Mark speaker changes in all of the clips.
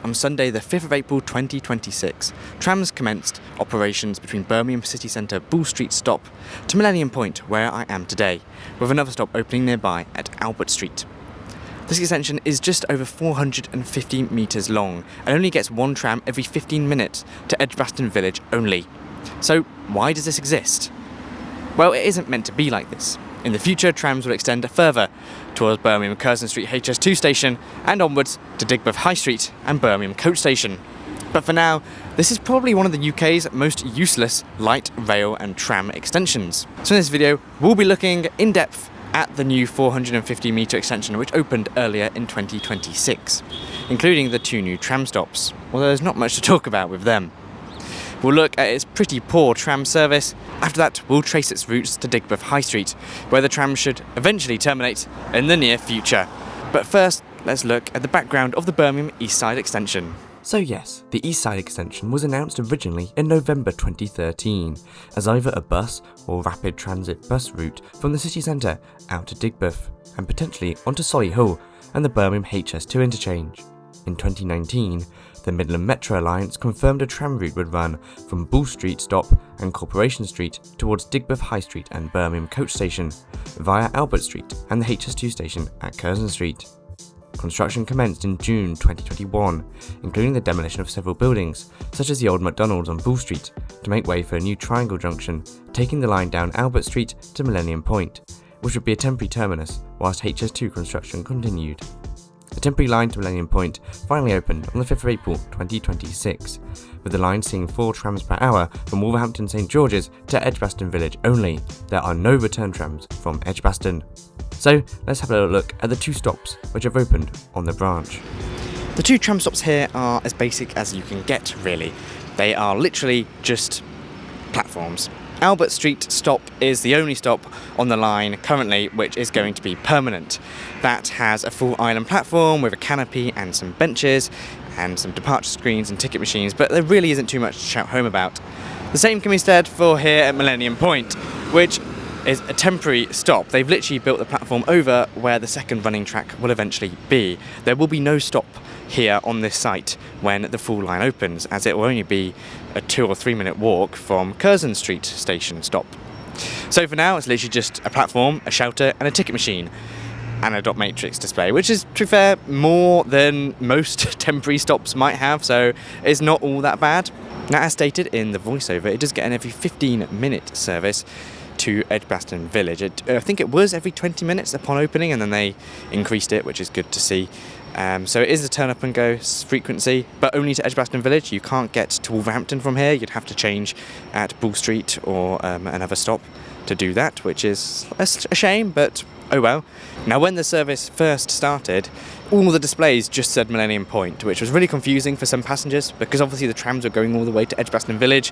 Speaker 1: On Sunday the 5th of April 2026, trams commenced operations between Birmingham city centre Bull Street stop to Millennium Point, where I am today, with another stop opening nearby at Albert Street. This extension is just over 450 metres long and only gets one tram every 15 minutes to Edgbaston Village only. So why does this exist? Well, it isn't meant to be like this. In the future, trams will extend further towards Birmingham Curzon St HS2 station and onwards to Digbeth High Street and Birmingham Coach Station. But for now, this is probably one of the UK's most useless light rail and tram extensions. So in this video, we'll be looking in depth at the new 450 metre extension which opened earlier in 2026, including the two new tram stops, although there's not much to talk about with them. We'll look at its pretty poor tram service. After that, we'll trace its routes to Digbeth High Street, where the tram should eventually terminate in the near future. But first, let's look at the background of the Birmingham Eastside extension. So yes, the Eastside extension was announced originally in November 2013 as either a bus or rapid transit bus route from the city centre out to Digbeth and potentially onto Solihull and the Birmingham HS2 interchange. In 2019, the Midlands Metro Alliance confirmed a tram route would run from Bull Street stop and Corporation Street towards Digbeth High Street and Birmingham Coach Station via Albert Street and the HS2 station at Curzon Street. Construction commenced in June 2021, including the demolition of several buildings, such as the old McDonald's on Bull Street, to make way for a new triangle junction, taking the line down Albert Street to Milennium Point, which would be a temporary terminus whilst HS2 construction continued. The temporary line to Millennium Point finally opened on the 5th of April 2026, with the line seeing 4 trams per hour from Wolverhampton St George's to Edgbaston Village only. There are no return trams from Edgbaston. So let's have a little look at the 2 stops which have opened on the branch. The 2 tram stops here are as basic as you can get, really. They are literally just platforms. Albert Street stop is the only stop on the line currently which is going to be permanent. That has a full island platform with a canopy and some benches and some departure screens and ticket machines, but there really isn't too much to shout home about. The same can be said for here at Millennium Point, which is a temporary stop. They've literally built the platform over where the second running track will eventually be. There will be no stop here on this site when the full line opens, as it will only be a 2 or 3 minute walk from Curzon Street station stop. So for now, it's literally just a platform, a shelter and a ticket machine and a dot matrix display, which is, to be fair, more than most temporary stops might have, so it's not all that bad. Now, as stated in the voiceover, it does get an every 15-minute service to Edgbaston Village. I think it was every 20 minutes upon opening, and then they increased it, which is good to see. So it is a turn up and go frequency, but only to Edgbaston Village. You can't get to Wolverhampton from here. You'd have to change at Bull Street or another stop to do that, which is a shame, but oh well. Now, when the service first started, all the displays just said Millennium Point, which was really confusing for some passengers because obviously the trams were going all the way to Edgbaston Village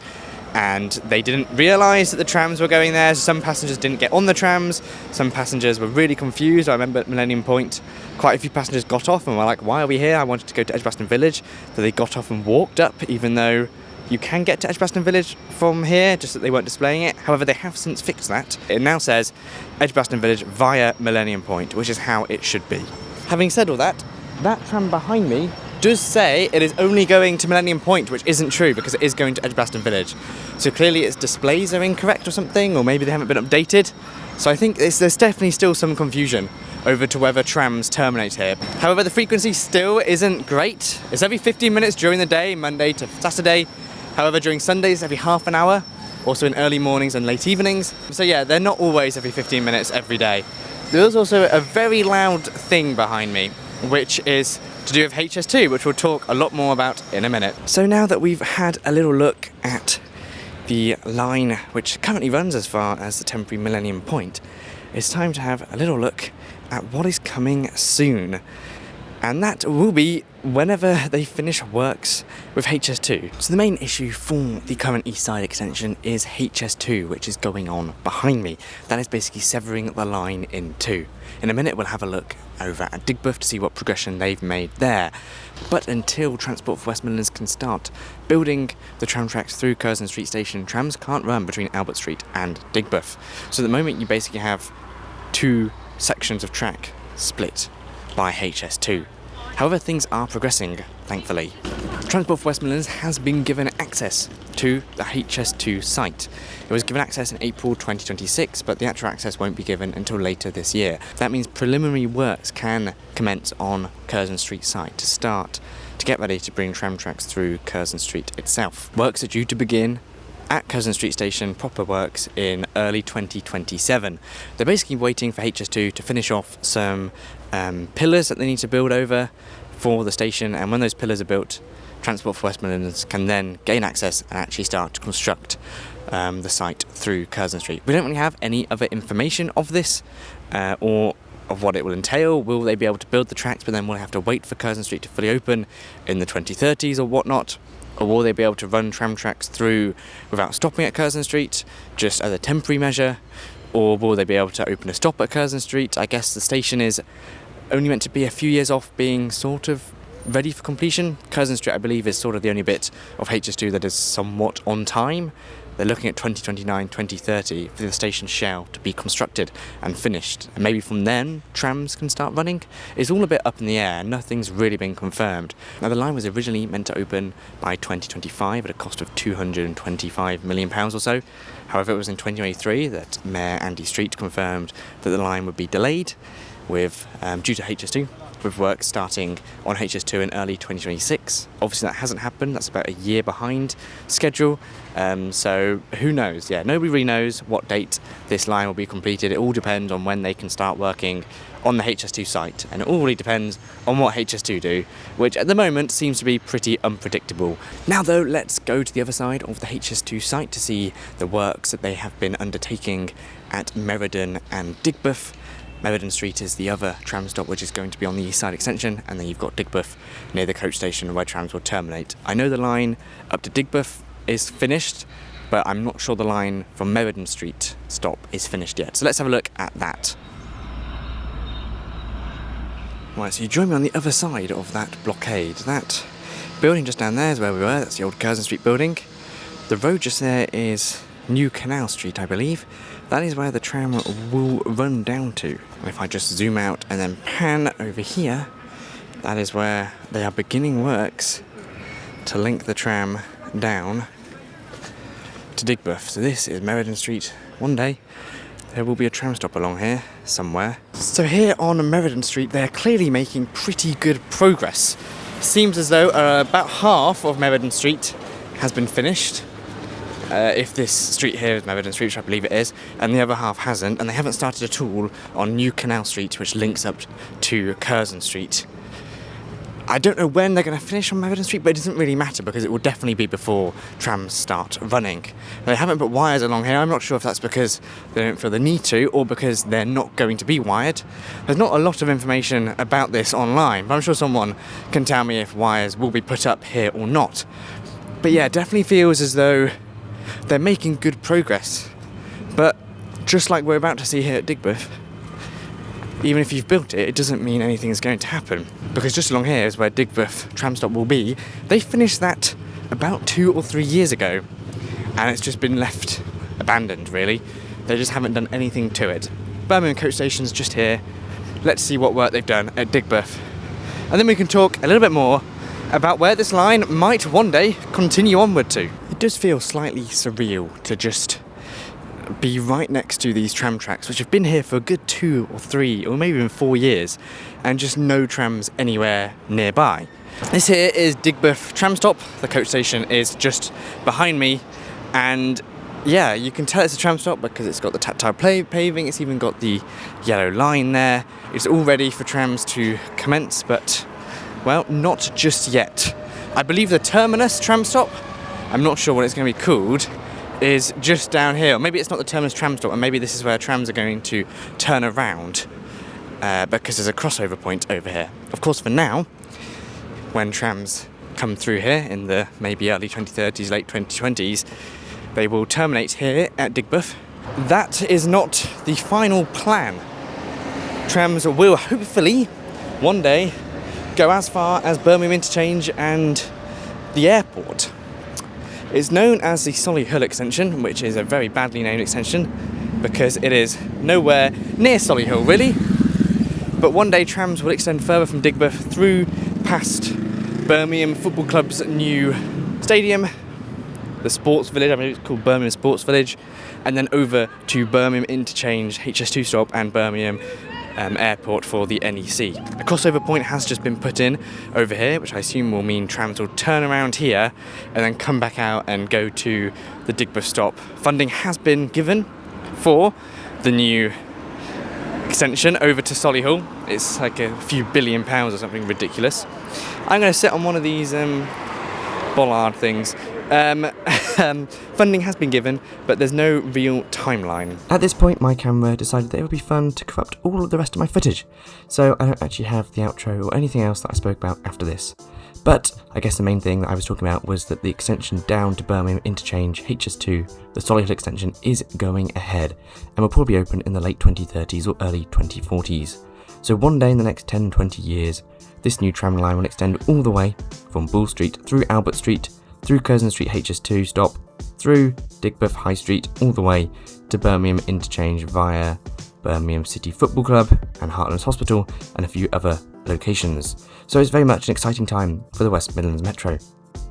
Speaker 1: and they didn't realise that the trams were going there. So some passengers didn't get on the trams, some passengers were really confused. I remember at Millennium Point, quite a few passengers got off and were like, why are we here? I wanted to go to Edgbaston Village. So they got off and walked up, even though you can get to Edgbaston Village from here, just that they weren't displaying it. However, they have since fixed that. It now says Edgbaston Village via Millennium Point, which is how it should be. Having said all that, that tram behind me does say it is only going to Millennium Point, which isn't true because it is going to Edgbaston Village. So clearly its displays are incorrect or something, or maybe they haven't been updated. So I think there's definitely still some confusion over to whether trams terminate here. However, the frequency still isn't great. It's every 15 minutes during the day, Monday to Saturday. However, during Sundays, every half an hour, also in early mornings and late evenings. So yeah, they're not always every 15 minutes every day. There's also a very loud thing behind me, which is to do with HS2, which we'll talk a lot more about in a minute. So now that we've had a little look at the line which currently runs as far as the temporary Millennium Point, it's time to have a little look at what is coming soon. And that will be whenever they finish works with HS2. So the main issue for the current Eastside extension is HS2, which is going on behind me. That is basically severing the line in two. In a minute we'll have a look over at Digbeth to see what progression they've made there. But until Transport for West Midlands can start building the tram tracks through Curzon Street Station, trams can't run between Albert Street and Digbeth. So at the moment you basically have 2 sections of track split by HS2. However, things are progressing thankfully. Transport for West Midlands has been given access to the HS2 site. It was given access in April 2026, but the actual access won't be given until later this year. That means preliminary works can commence on Curzon Street site to get ready to bring tram tracks through Curzon Street itself. Works are due to begin at Curzon Street Station, proper works, in early 2027. They're basically waiting for HS2 to finish off some pillars that they need to build over for the station, and when those pillars are built, Transport for West Midlands can then gain access and actually start to construct the site through Curzon Street. We don't really have any other information of this or of what it will entail. Will they be able to build the tracks, but then we'll have to wait for Curzon Street to fully open in the 2030s or whatnot? Or will they be able to run tram tracks through without stopping at Curzon Street, just as a temporary measure? Or will they be able to open a stop at Curzon Street? I guess the station is only meant to be a few years off being sort of ready for completion. Curzon Street, I believe, is sort of the only bit of HS2 that is somewhat on time. They're looking at 2029, 2030 for the station shell to be constructed and finished. And maybe from then, trams can start running. It's all a bit up in the air. Nothing's really been confirmed. Now, the line was originally meant to open by 2025 at a cost of £225 million or so. However, it was in 2023 that Mayor Andy Street confirmed that the line would be delayed with due to HS2, with work starting on HS2 in early 2026. Obviously that hasn't happened, that's about a year behind schedule, so who knows? Yeah, nobody really knows what date this line will be completed. It all depends on when they can start working on the HS2 site, and it all really depends on what HS2 do, which at the moment seems to be pretty unpredictable. Now though, let's go to the other side of the HS2 site to see the works that they have been undertaking at Meriden and Digbeth. Meriden Street is the other tram stop which is going to be on the east side extension, and then you've got Digbeth near the coach station where trams will terminate. I know the line up to Digbeth is finished, but I'm not sure the line from Meriden Street stop is finished yet. So let's have a look at that. Right, so you join me on the other side of that blockade. That building just down there is where we were. That's the old Curzon Street building. The road just there is New Canal Street, I believe. That is where the tram will run down to. And if I just zoom out and then pan over here, that is where they are beginning works to link the tram down to Digbeth. So this is Meriden Street. One day there will be a tram stop along here somewhere. So here on Meriden Street, they're clearly making pretty good progress. Seems as though about half of Meriden Street has been finished. If this street here is Meriden Street, which I believe it is, and the other half hasn't, and they haven't started at all on New Canal Street, which links up to Curzon Street. I don't know when they're going to finish on Meriden Street, but it doesn't really matter because it will definitely be before trams start running. They haven't put wires along here. I'm not sure if that's because they don't feel the need to, or because they're not going to be wired. There's not a lot of information about this online, but I'm sure someone can tell me if wires will be put up here or not. But yeah, it definitely feels as though they're making good progress, but just like we're about to see here at Digbeth, even if you've built it, it doesn't mean anything is going to happen, because just along here is where Digbeth tram stop will be. They finished that about 2 or 3 years ago, and it's just been left abandoned, really. They just haven't done anything to it. Birmingham Coach Station's just here. Let's see what work they've done at Digbeth, and then we can talk a little bit more about where this line might one day continue onward to. It does feel slightly surreal to just be right next to these tram tracks, which have been here for a good 2 or 3 or maybe even 4 years, and just no trams anywhere nearby. This here is Digbeth tram stop. The coach station is just behind me, and yeah, you can tell it's a tram stop because it's got the tactile paving, it's even got the yellow line there. It's all ready for trams to commence, but well, not just yet. I believe the terminus tram stop, I'm not sure what it's going to be called, is just down here. Or maybe it's not the terminus tram stop, and maybe this is where trams are going to turn around because there's a crossover point over here. Of course, for now, when trams come through here in the maybe early 2030s, late 2020s, they will terminate here at Digbeth. That is not the final plan. Trams will hopefully one day go as far as Birmingham Interchange and the airport. It's known as the Solihull extension, which is a very badly named extension because it is nowhere near Solihull, really. But one day trams will extend further from Digbeth through past Birmingham Football Club's new stadium, the Sports Village, I believe it's called Birmingham Sports Village, and then over to Birmingham Interchange HS2 stop and Birmingham Airport for the NEC. A crossover point has just been put in over here, which I assume will mean trams will turn around here and then come back out and go to the Digbeth stop. Funding has been given for the new extension over to Solihull. It's like a few £billion or something ridiculous. I'm going to sit on one of these bollard things. Funding has been given, but there's no real timeline. At this point, my camera decided that it would be fun to corrupt all of the rest of my footage, so I don't actually have the outro or anything else that I spoke about after this. But I guess the main thing that I was talking about was that the extension down to Birmingham Interchange HS2, the Solihull extension, is going ahead and will probably open in the late 2030s or early 2040s. So one day in the next 10-20 years, this new tram line will extend all the way from Bull Street through Albert Street, through Curzon St HS2 stop, through Digbeth High Street, all the way to Birmingham Interchange via Birmingham City Football Club and Heartlands Hospital and a few other locations. So it's very much an exciting time for the West Midlands Metro.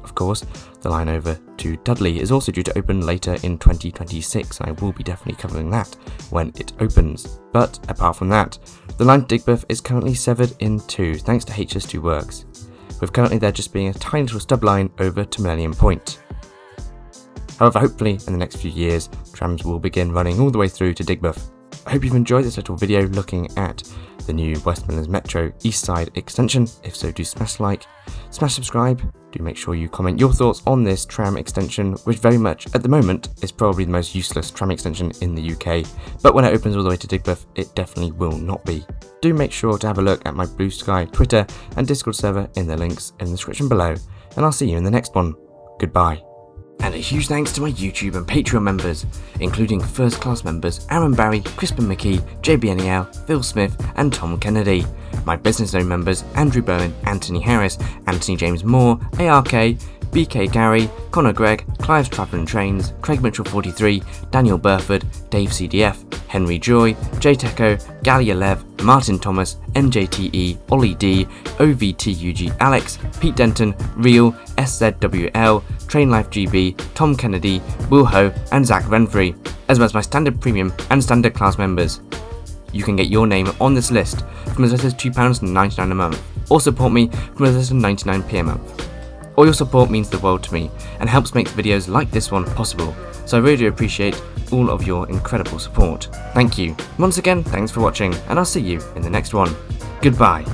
Speaker 1: Of course, the line over to Dudley is also due to open later in 2026, and I will be definitely covering that when it opens. But apart from that, the line to Digbeth is currently severed in two thanks to HS2 works, with currently there just being a tiny little stub line over to Milennium Point. However, hopefully in the next few years, trams will begin running all the way through to Digbeth. I hope you've enjoyed this little video looking at the new West Midlands Metro Eastside extension. If so, do smash like, smash subscribe, do make sure you comment your thoughts on this tram extension, which very much at the moment is probably the most useless tram extension in the UK, but when it opens all the way to Digbeth, it definitely will not be. Do make sure to have a look at my Blue Sky, Twitter and Discord server in the links in the description below, and I'll see you in the next one. Goodbye. And a huge thanks to my YouTube and Patreon members, including first class members Aaron Barry, Crispin McKee, JBNEL, Phil Smith and Tom Kennedy. My business zone members Andrew Bowen, Anthony Harris, Anthony James Moore, ARK, BK Gary, Connor Gregg, Clive's Travelling Trains, Craig Mitchell 43, Daniel Burford, Dave CDF, Henry Joy, Jay Teco, Galia Lev, Martin Thomas, MJTE, Ollie D, OVTUG Alex, Pete Denton, Real, SZWL, Train Life GB, Tom Kennedy, Will Ho and Zach Renfrey, as well as my standard premium and standard class members. You can get your name on this list from as little as £2.99 a month, or support me from as little as 99p a month. All your support means the world to me and helps make videos like this one possible, so I really do appreciate all of your incredible support. Thank you. Once again, thanks for watching, and I'll see you in the next one. Goodbye.